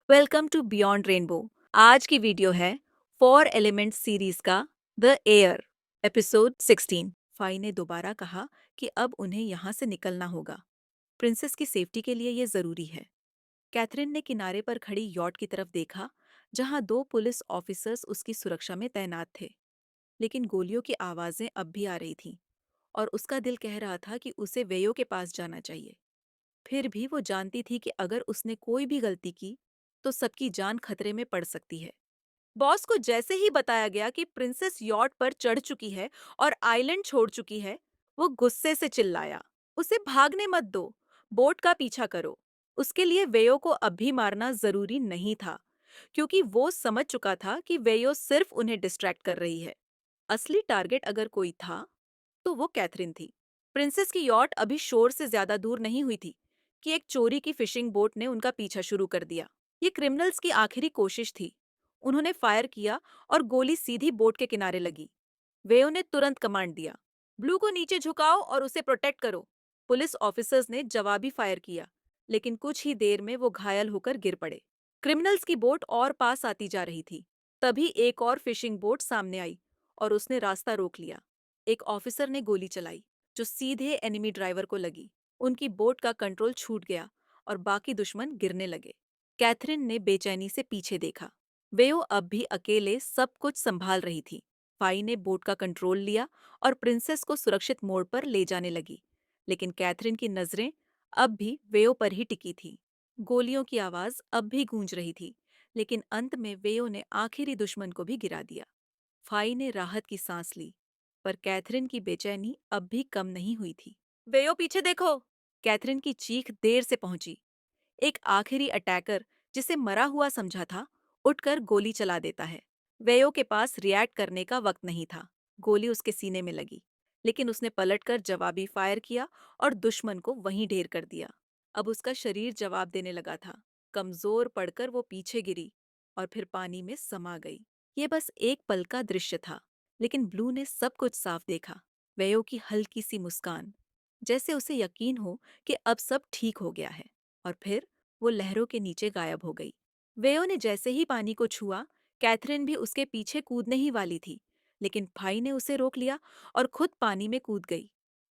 Welcome to beyond rainbow. आज की video है फोर एलिमेंट सीरीज का द एयर एपिसोड 16। फाई ने दोबारा कहा कि अब उन्हें यहाँ से निकलना होगा। प्रिंसेस की सेफ्टी के लिए ये जरूरी है। कैथरीन ने किनारे पर खड़ी यॉट की तरफ देखा, जहाँ दो पुलिस ऑफिसर्स उसकी सुरक्षा में तैनात थे। लेकिन गोलियों की आवाजें अब भी आ रही थीं और उसका दिल कह रहा था कि उसे वेयो के पास जाना चाहिए। फिर भी वो जानती थी कि अगर उसने कोई भी गलती की तो सबकी जान खतरे में पड़ सकती है। बॉस को जैसे ही बताया गया कि प्रिंसेस यॉट पर चढ़ चुकी है और आइलैंड छोड़ चुकी है, वो गुस्से से चिल्लाया, उसे भागने मत दो, बोट का पीछा करो। उसके लिए वेयो को अब भी मारना जरूरी नहीं था, क्योंकि वो समझ चुका था कि वेयो सिर्फ उन्हें डिस्ट्रैक्ट कर रही है। असली टारगेट अगर कोई था तो वो कैथरीन थी। प्रिंसेस की यॉट अभी शोर से ज्यादा दूर नहीं हुई थी कि एक चोरी की फिशिंग बोट ने उनका पीछा शुरू कर दिया। ये क्रिमिनल्स की आखिरी कोशिश थी। उन्होंने फायर किया और गोली सीधी बोट के किनारे लगी। वेओ ने तुरंत कमांड दिया, ब्लू को नीचे झुकाओ और उसे प्रोटेक्ट करो। पुलिस ऑफिसर्स ने जवाबी फायर किया, लेकिन कुछ ही देर में वो घायल होकर गिर पड़े। क्रिमिनल्स की बोट और पास आती जा रही थी। तभी एक और फिशिंग बोट सामने आई और उसने रास्ता रोक लिया। एक ऑफिसर ने गोली चलाई, जो सीधे एनिमी ड्राइवर को लगी। उनकी बोट का कंट्रोल छूट गया और बाकी दुश्मन गिरने लगे। कैथरीन ने बेचैनी से पीछे देखा। वेओ अब भी अकेले सब कुछ संभाल रही थी। फाई ने बोट का कंट्रोल लिया और प्रिंसेस को सुरक्षित मोड़ पर ले जाने लगी। लेकिन कैथरीन की नजरें अब भी वेओ पर ही टिकी थी। गोलियों की आवाज अब भी गूंज रही थी, लेकिन अंत में वेओ ने आखिरी दुश्मन को भी गिरा दिया। फाई ने राहत की सांस ली, पर कैथरीन की बेचैनी अब भी कम नहीं हुई थी। वेयो पीछे देखो! कैथरीन की चीख देर से पहुंची। एक आखिरी अटैकर, जिसे मरा हुआ समझा था, उठकर गोली चला देता है। वेयो के पास रिएक्ट करने का वक्त नहीं था। गोली उसके सीने में लगी, लेकिन उसने पलटकर जवाबी फायर किया और दुश्मन को वहीं ढेर कर दिया। अब उसका शरीर जवाब देने लगा था। कमजोर पड़कर वो पीछे गिरी और फिर पानी में समा गई। ये बस एक पल का दृश्य था, लेकिन ब्लू ने सब कुछ साफ देखा। वेयो की हल्की सी मुस्कान, जैसे उसे यकीन हो कि अब सब ठीक हो गया है। और फिर वो लहरों के नीचे गायब हो गई। वेयो ने जैसे ही पानी को छुआ, कैथरीन भी उसके पीछे कूदने ही वाली थी, लेकिन भाई ने उसे रोक लिया और खुद पानी में कूद गई।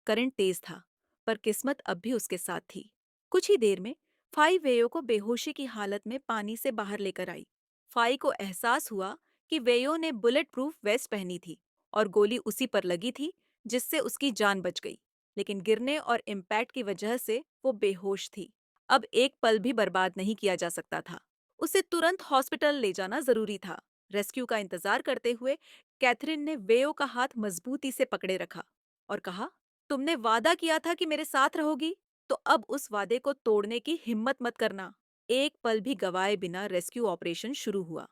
करंट तेज था, पर किस्मत अब भी उसके साथ थी। कुछ ही देर में फाई वेयो को बेहोशी की हालत में पानी से बाहर लेकर आई। फाई को एहसास हुआ कि वेयो ने बुलेट प्रूफ वेस्ट पहनी थी और गोली उसी पर लगी थी, जिससे उसकी जान बच गई। लेकिन गिरने और इम्पैक्ट की वजह से वो बेहोश थी। अब एक पल भी बर्बाद नहीं किया जा सकता था। उसे तुरंत हॉस्पिटल ले जाना जरूरी था। रेस्क्यू का इंतजार करते हुए कैथरीन ने वेयो का हाथ मजबूती से पकड़े रखा और कहा, तुमने वादा किया था कि मेरे साथ रहोगी, तो अब उस वादे को तोड़ने की हिम्मत मत करना। एक पल भी गवाए बिना रेस्क्यू ऑपरेशन शुरू हुआ।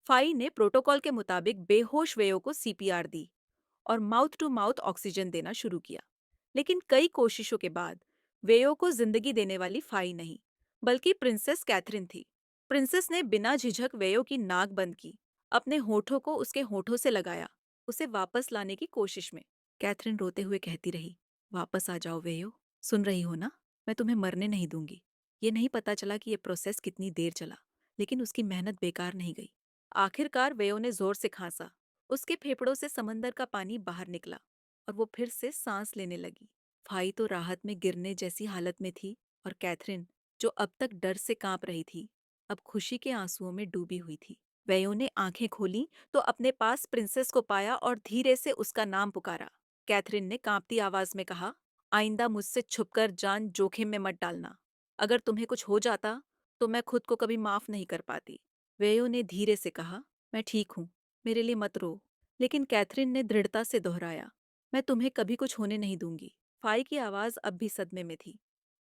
फाई ने प्रोटोकॉल के मुताबिक बेहोश वेयो को सीपीआर दी और माउथ टू माउथ ऑक्सीजन देना शुरू किया। लेकिन कई कोशिशों के बाद वेयो को जिंदगी देने वाली फाई नहीं, बल्कि प्रिंसेस कैथरीन थी। प्रिंसेस ने बिना झिझक वेयो की नाक बंद की, अपने होठों को उसके होठों से लगाया, उसे वापस लाने की कोशिश में। कैथरीन रोते हुए कहती रही, वापस आ जाओ वेयो, सुन रही हो ना? मैं तुम्हें मरने नहीं दूंगी। ये नहीं पता चला कि ये प्रोसेस कितनी देर चला, लेकिन उसकी मेहनत बेकार नहीं गई। आखिरकार वेयो ने जोर से खांसा। उसके फेफड़ों से समंदर का पानी बाहर निकला और वो फिर से सांस लेने लगी। फाई तो राहत में गिरने जैसी हालत में थी, और कैथरीन, जो अब तक डर से कांप रही थी, अब खुशी के आंसुओं में डूबी हुई थी। वेयो ने आंखें खोली तो अपने पास प्रिंसेस को पाया और धीरे से उसका नाम पुकारा। कैथरीन ने कांपती आवाज में कहा, आइंदा मुझसे छुपकर जान जोखिम में मत डालना। अगर तुम्हें कुछ हो जाता तो मैं खुद को कभी माफ नहीं कर पाती। वेयो ने धीरे से कहा, मैं ठीक हूँ, मेरे लिए मत रो। लेकिन कैथरीन ने दृढ़ता से दोहराया, मैं तुम्हें कभी कुछ होने नहीं दूंगी। फाई की आवाज अब भी सदमे में थी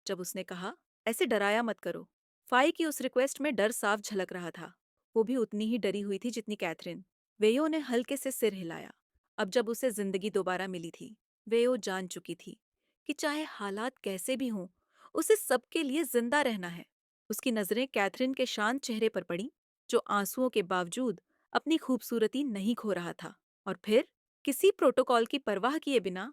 जब उसने कहा, ऐसे डराया मत करो। फाई की उस रिक्वेस्ट में डर साफ झलक रहा था। वो भी उतनी ही डरी हुई थी जितनी कैथरीन। वेयो ने हल्के से सिर हिलाया। अब जब उसे जिंदगी दोबारा मिली थी, वेयो जान चुकी थी कि चाहे हालात कैसे भी हों, उसे सबके लिए जिंदा रहना है। उसकी नजरें कैथरीन के शांत चेहरे पर पड़ी, जो आंसुओं के बावजूद अपनी खूबसूरती नहीं खो रहा था। और फिर किसी प्रोटोकॉल की परवाह किए बिना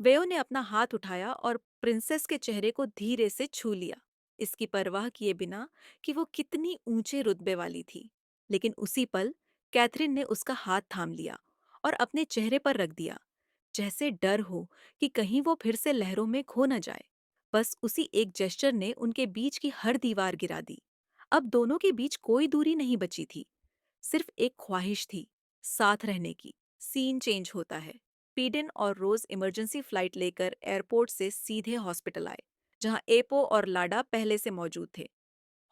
वेयो ने अपना हाथ उठाया और प्रिंसेस के चेहरे को धीरे से छू लिया। इसकी परवाह किए बिना कि वो कितनी ऊंचे रुतबे वाली थी। लेकिन उसी पल कैथरीन ने उसका हाथ थाम लिया और अपने चेहरे पर रख दिया, जैसे डर हो कि कहीं वो फिर से लहरों में खो न जाए। बस उसी एक जेस्चर ने उनके बीच की हर दीवार गिरा दी। अब दोनों के बीच कोई दूरी नहीं बची थी, सिर्फ एक ख्वाहिश थी, साथ रहने की। सीन चेंज होता है। पीडन और रोज इमरजेंसी फ्लाइट लेकर एयरपोर्ट से सीधे हॉस्पिटल आए, जहां एपो और लाडा पहले से मौजूद थे।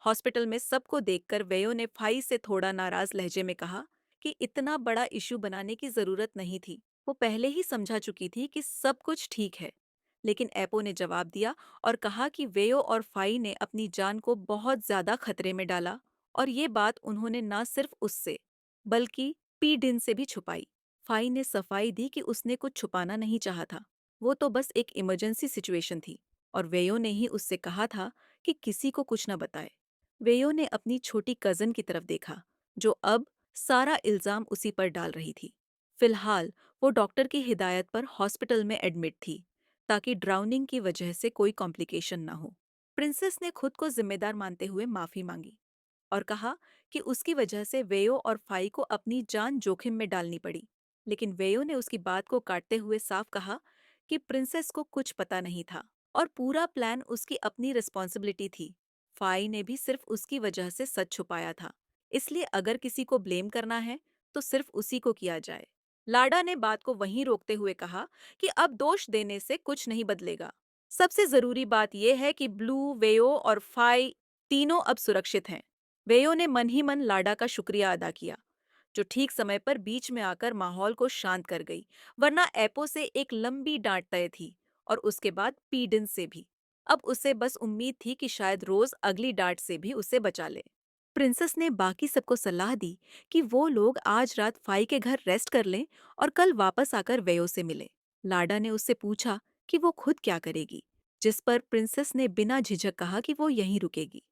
हॉस्पिटल में सबको देखकर वेयो ने फाई से थोड़ा नाराज लहजे में कहा कि इतना बड़ा इशू बनाने की जरूरत नहीं थी। वो पहले ही समझा चुकी थी कि सब कुछ ठीक है। लेकिन एपो ने जवाब दिया और कहा कि वेयो और फाई ने अपनी जान को बहुत ज्यादा खतरे में डाला, और ये बात उन्होंने ना सिर्फ उससे बल्कि पी डिन से भी छुपाई। फाई ने सफाई दी कि उसने कुछ छुपाना नहीं चाहा था, वो तो बस एक इमरजेंसी सिचुएशन थी, और वेयो ने ही उससे कहा था कि किसी को कुछ न बताए। वेयो ने अपनी छोटी कजन की तरफ देखा, जो अब सारा इल्जाम उसी पर डाल रही थी। फिलहाल वो डॉक्टर की हिदायत पर हॉस्पिटल में एडमिट थी, ताकि ड्राउनिंग की वजह से कोई कॉम्प्लिकेशन न हो। प्रिंसेस ने खुद को जिम्मेदार मानते हुए माफी मांगी और कहा कि उसकी वजह से वेयो और फाई को अपनी जान जोखिम में डालनी पड़ी। लेकिन वेयो ने उसकी बात को काटते हुए साफ कहा कि प्रिंसेस को कुछ पता नहीं था और पूरा प्लान उसकी अपनी रिस्पॉन्सिबिलिटी थी। फाई ने भी सिर्फ उसकी वजह से सच छुपाया था, इसलिए अगर किसी को ब्लेम करना है तो सिर्फ उसी को किया जाए। लाडा ने बात को वहीं रोकते हुए कहा कि अब दोष देने से कुछ नहीं बदलेगा। सबसे जरूरी बात यह है कि ब्लू, वेयो और फाई तीनों अब सुरक्षित हैं। वेयो ने मन ही मन लाडा का शुक्रिया अदा किया, जो ठीक समय पर बीच में आकर माहौल को शांत कर गई, वरना एपो से एक लंबी डांट तय थी, और उसके बाद पीडिन से भी। अब उसे बस उम्मीद थी कि शायद रोज अगली डांट से भी उसे बचा ले। प्रिंसेस ने बाकी सबको सलाह दी कि वो लोग आज रात फाई के घर रेस्ट कर लें और कल वापस आकर वेयो से मिले। लाडा ने उससे पूछा कि वो खुद क्या करेगी, जिस पर प्रिंसेस ने बिना झिझक कहा कि वो यहीं रुकेगी।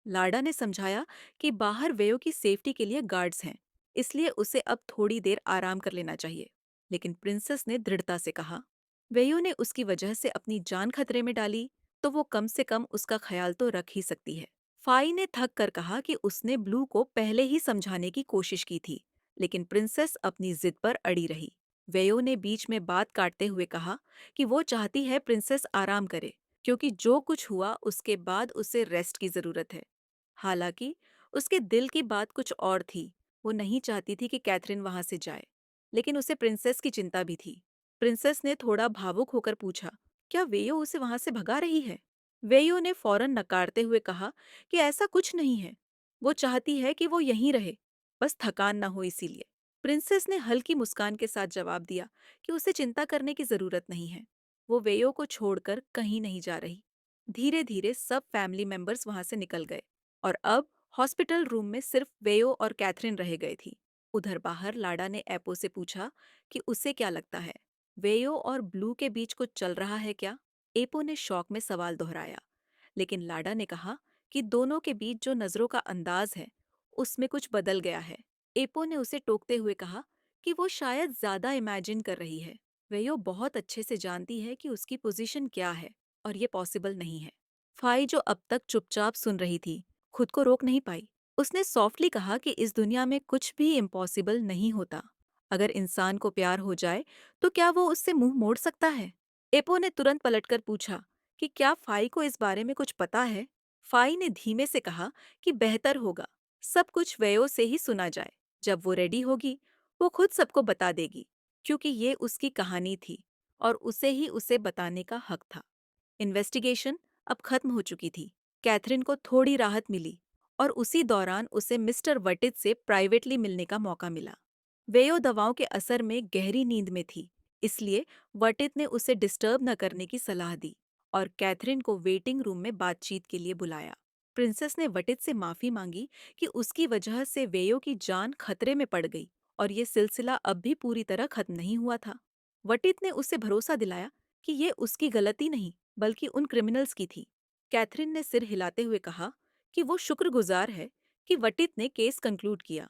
लाडा ने समझाया कि बाहर वेयो की सेफ्टी के लिए गार्ड्स हैं, इसलिए उसे अब थोड़ी देर आराम कर लेना चाहिए। लेकिन प्रिंसेस ने दृढ़ता से कहा, वेयो ने उसकी वजह से अपनी जान खतरे में डाली, तो वो कम से कम उसका ख्याल तो रख ही सकती है। फाई ने थक कर कहा कि उसने ब्लू को पहले ही समझाने की कोशिश की थी, लेकिन प्रिंसेस अपनी जिद पर अड़ी रही। वेयो ने बीच में बात काटते हुए कहा कि वो चाहती है प्रिंसेस आराम करे, क्योंकि जो कुछ हुआ उसके बाद उसे रेस्ट की जरूरत है। हालांकि उसके दिल की बात कुछ और थी। वो नहीं चाहती थी कि कैथरीन वहां से जाए, लेकिन उसे प्रिंसेस की चिंता भी थी। प्रिंसेस ने थोड़ा भावुक होकर पूछा, क्या वेयो उसे वहां से भगा रही है? वेयो ने फौरन नकारते हुए कहा कि ऐसा कुछ नहीं है। वो चाहती है कि वो यहीं रहे, बस थकान न हो इसीलिए। प्रिंसेस ने हल्की मुस्कान के साथ जवाब दिया कि उसे चिंता करने की जरूरत नहीं है। वो वेयो को छोड़कर कहीं नहीं जा रही। धीरे धीरे सब फैमिली मेंबर्स वहां से निकल गए, और अब हॉस्पिटल रूम में सिर्फ वेयो और कैथरीन रह गई थी। उधर बाहर लाडा ने एपो से पूछा कि उसे क्या लगता है, वेयो और ब्लू के बीच कुछ चल रहा है क्या? एपो ने शौक में सवाल दोहराया, लेकिन लाडा ने कहा कि दोनों के बीच जो नजरों का अंदाज है, उसमें कुछ बदल गया है। एपो ने उसे टोकते हुए कहा कि वो शायद ज्यादा इमेजिन कर रही है। वेयो बहुत अच्छे से जानती है कि उसकी पोजीशन क्या है, और ये पॉसिबल नहीं है। फाई, जो अब तक चुपचाप सुन रही थी, खुद को रोक नहीं पाई। उसने सॉफ्टली कहा कि इस दुनिया में कुछ भी इम्पॉसिबल नहीं होता। अगर इंसान को प्यार हो जाए तो क्या वो उससे मुंह मोड़ सकता है? एपो ने तुरंत पलटकर पूछा कि क्या फाई को इस बारे में कुछ पता है? फाई ने धीमे से कहा कि बेहतर होगा सब कुछ वेयो से ही सुना जाए। जब वो रेडी होगी, वो खुद सबको बता देगी, क्योंकि ये उसकी कहानी थी और उसे बताने का हक था। इन्वेस्टिगेशन अब खत्म हो चुकी थी। कैथरीन को थोड़ी राहत मिली, और उसी दौरान उसे मिस्टर वटित से प्राइवेटली मिलने का मौका मिला। वेयो दवाओं के असर में गहरी नींद में थी, इसलिए वटित ने उसे डिस्टर्ब न करने की सलाह दी और कैथरीन को वेटिंग रूम में बातचीत के लिए बुलाया। प्रिंसेस ने वटित से माफी मांगी कि उसकी वजह से वेयो की जान खतरे में पड़ गई, और ये सिलसिला अब भी पूरी तरह खत्म नहीं हुआ था। वटित ने उसे भरोसा दिलाया कि ये उसकी गलती नहीं, बल्कि उन क्रिमिनल्स की थी। कैथरीन ने सिर हिलाते हुए कहा कि वो शुक्रगुजार है कि वटित ने केस कंक्लूड किया।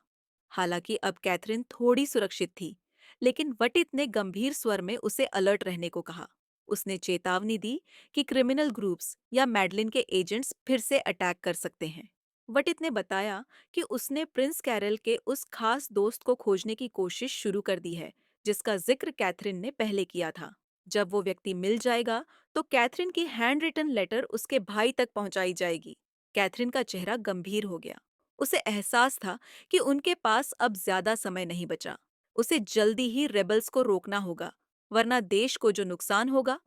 हालांकि अब कैथरीन थोड़ी सुरक्षित थी, लेकिन वटित ने गंभीर स्वर में उसे अलर्ट रहने को कहा। उसने चेतावनी दी कि क्रिमिनल ग्रुप्स या मैडलिन के एजेंट्स फिर से अटैक कर सकते हैं। वटित ने बताया कि उसने प्रिंस कैरल के उस खास दोस्त को खोजने की कोशिश शुरू कर दी है, जिसका जिक्र कैथरीन ने पहले किया था। जब वो व्यक्ति मिल जाएगा, तो कैथरीन की हैंड रिटन लेटर उसके भाई तक पहुंचाई जाएगी। कैथरीन का चेहरा गंभीर हो गया। उसे एहसास था कि उनके पास अब ज्यादा समय नहीं बचा। उसे जल्दी ही रेबल्स को रोकना होगा, वरना देश को जो नुकसान होगा,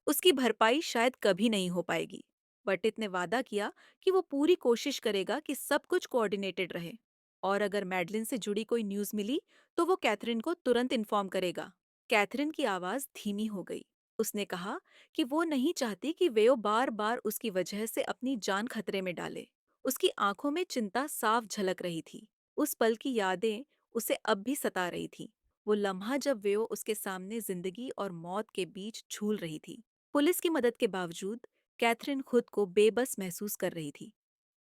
उसकी भरपाई शायद कभी नहीं हो पाएगी। वटित ने वादा किया कि वो पूरी कोशिश करेगा कि सब कुछ कोऑर्डिनेटेड रहे, और अगर मैडलिन से जुड़ी कोई न्यूज़ मिली, तो वो कैथरीन को तुरंत इन्फॉर्म करेगा। कैथरीन की आवाज़ धीमी हो गई। उसने कहा कि वो नहीं चाहती कि वेयो बार बार उसकी वजह से अपनी जान खतरे में डाले। उसकी आंखों में चिंता साफ झलक रही थी। उस पल की यादें उसे अब भी सता रही थी। वो लम्हा जब वेयो उसके सामने जिंदगी और मौत के बीच झूल रही थी। पुलिस की मदद के बावजूद कैथरीन खुद को बेबस महसूस कर रही थी।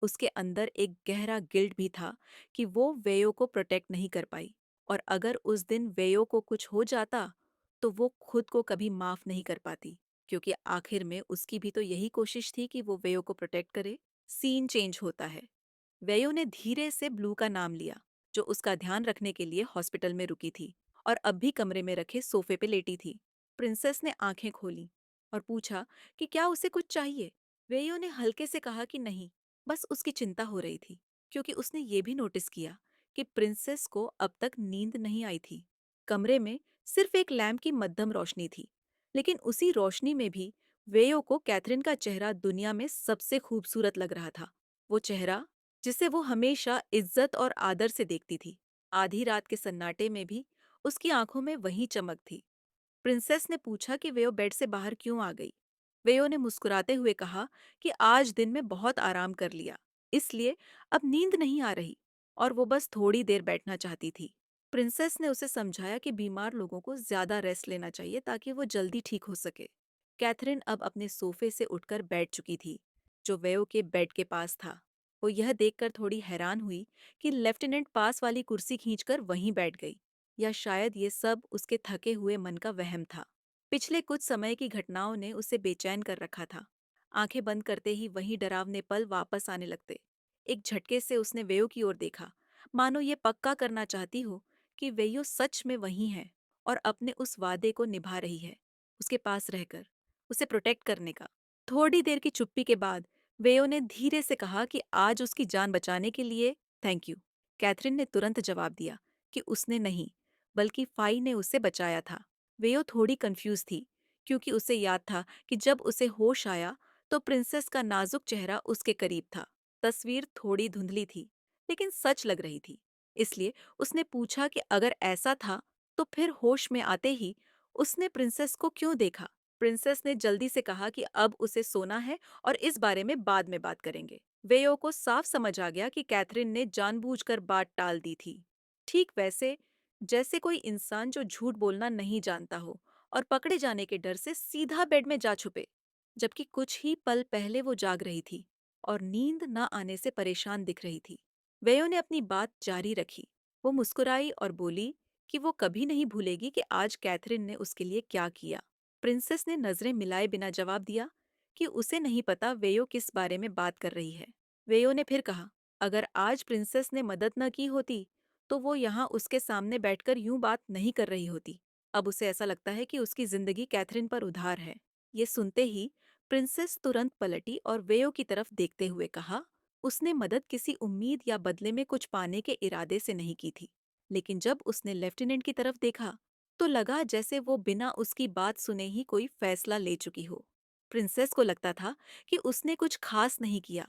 उसके अंदर एक गहरा गिल्ट भी था कि वो वेयो को प्रोटेक्ट नहीं कर पाई, और अगर उस दिन वेयो को कुछ हो जाता, तो वो खुद को कभी माफ नहीं कर पाती, क्योंकि आखिर में उसकी भी तो यही कोशिश थी कि वो वेयो को प्रोटेक्ट करे। सीन चेंज होता है। वेयो ने धीरे से ब्लू का नाम लिया, जो उसका ध्यान रखने के लिए हॉस्पिटल में रुकी थी और अब भी कमरे में रखे सोफे पे लेटी थी। प्रिंसेस ने आंखें खोली और पूछा कि क्या उसे कुछ चाहिए। वेयो ने हल्के से कहा कि नहीं, बस उसकी चिंता हो रही थी, क्योंकि उसने ये भी नोटिस किया कि प्रिंसेस को अब तक नींद नहीं आई थी। कमरे में सिर्फ एक लैंप की मध्यम रोशनी थी, लेकिन उसी रोशनी में भी वेयो को कैथरीन का चेहरा दुनिया में सबसे खूबसूरत लग रहा था। वो चेहरा जिसे वो हमेशा इज्जत और आदर से देखती थी। आधी रात के सन्नाटे में भी उसकी आंखों में वही चमक थी। प्रिंसेस ने पूछा कि वेयो बेड से बाहर क्यों आ गई। वेयो ने मुस्कुराते हुए कहा कि आज दिन में बहुत आराम कर लिया, इसलिए अब नींद नहीं आ रही, और वो बस थोड़ी देर बैठना चाहती थी। प्रिंसेस ने उसे समझाया कि बीमार लोगों को ज्यादा रेस्ट लेना चाहिए ताकि वो जल्दी ठीक हो सके। कैथरीन अब अपने सोफे से उठकर बैठ चुकी थी, जो वेयो के बेड के पास था। वो यह देखकर थोड़ी हैरान हुई कि लेफ्टिनेंट पास वाली कुर्सी खींचकर वहीं बैठ गई, या शायद ये सब उसके थके हुए मन का वहम था। पिछले कुछ समय की घटनाओं ने उसे बेचैन कर रखा था। आंखें बंद करते ही वही डरावने पल वापस आने लगते। एक झटके से उसने वेयो की ओर देखा, मानो ये पक्का करना चाहती हो कि वेयो सच में वही है और अपने उस वादे को निभा रही है, उसके पास रहकर, उसे प्रोटेक्ट करने का। थोड़ी देर की चुप्पी के बाद वेयो ने धीरे से कहा कि आज उसकी जान बचाने के लिए थैंक यू। कैथरीन ने तुरंत जवाब दिया कि उसने नहीं, बल्कि फाई ने उसे बचाया था। वेयो थोड़ी कंफ्यूज थी, क्योंकि उसे याद था कि जब उसे होश आया, तो प्रिंसेस का नाजुक चेहरा उसके करीब था। तस्वीर थोड़ी धुंधली थी, लेकिन सच लग रही थी। इसलिए उसने पूछा कि अगर ऐसा था, तो फिर होश में आते ही उसने प्रिंसेस को क्यों देखा। प्रिंसेस ने जल्दी से कहा कि अब उसे सोना है और इस बारे में बाद में बात करेंगे। वेयो को साफ समझ आ गया कि कैथरीन ने जानबूझकर बात टाल दी थी, ठीक वैसे जैसे कोई इंसान जो झूठ बोलना नहीं जानता हो और पकड़े जाने के डर से सीधा बेड में जा छुपे, जबकि कुछ ही पल पहले वो जाग रही थी और नींद न आने से परेशान दिख रही थी। वेयो ने अपनी बात जारी रखी। वो मुस्कुराई और बोली कि वो कभी नहीं भूलेगी कि आज कैथरीन ने उसके लिए क्या किया। प्रिंसेस ने नजरें मिलाए बिना जवाब दिया कि उसे नहीं पता वेयो किस बारे में बात कर रही है। वेयो ने फिर कहा, अगर आज प्रिंसेस ने मदद न की होती, तो वो यहाँ उसके सामने बैठकर यूं बात नहीं कर रही होती। अब उसे ऐसा लगता है कि उसकी जिंदगी कैथरीन पर उधार है। ये सुनते ही प्रिंसेस तुरंत पलटी और वेयो की तरफ देखते हुए कहा, उसने मदद किसी उम्मीद या बदले में कुछ पाने के इरादे से नहीं की थी। लेकिन जब उसने लेफ्टिनेंट की तरफ देखा, तो लगा जैसे वो बिना उसकी बात सुने ही कोई फैसला ले चुकी हो। प्रिंसेस को लगता था कि उसने कुछ खास नहीं किया,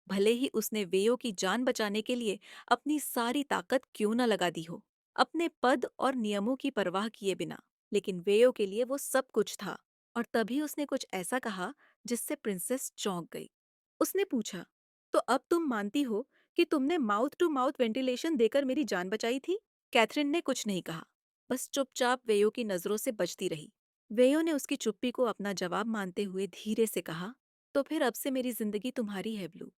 भले ही उसने वेयो की जान बचाने के लिए अपनी सारी ताकत क्यों न लगा दी हो, अपने पद और नियमों की परवाह किए बिना। लेकिन वेयो के लिए वो सब कुछ था। और तभी उसने कुछ ऐसा कहा जिससे प्रिंसेस चौंक गई। उसने पूछा, तो अब तुम मानती हो कि तुमने माउथ टू माउथ वेंटिलेशन देकर मेरी जान बचाई थी? कैथरीन ने कुछ नहीं कहा, बस चुपचाप वेयो की नजरों से बचती रही। वेयो ने उसकी चुप्पी को अपना जवाब मानते हुए धीरे से कहा, तो फिर अब से मेरी जिंदगी तुम्हारी है ब्लू।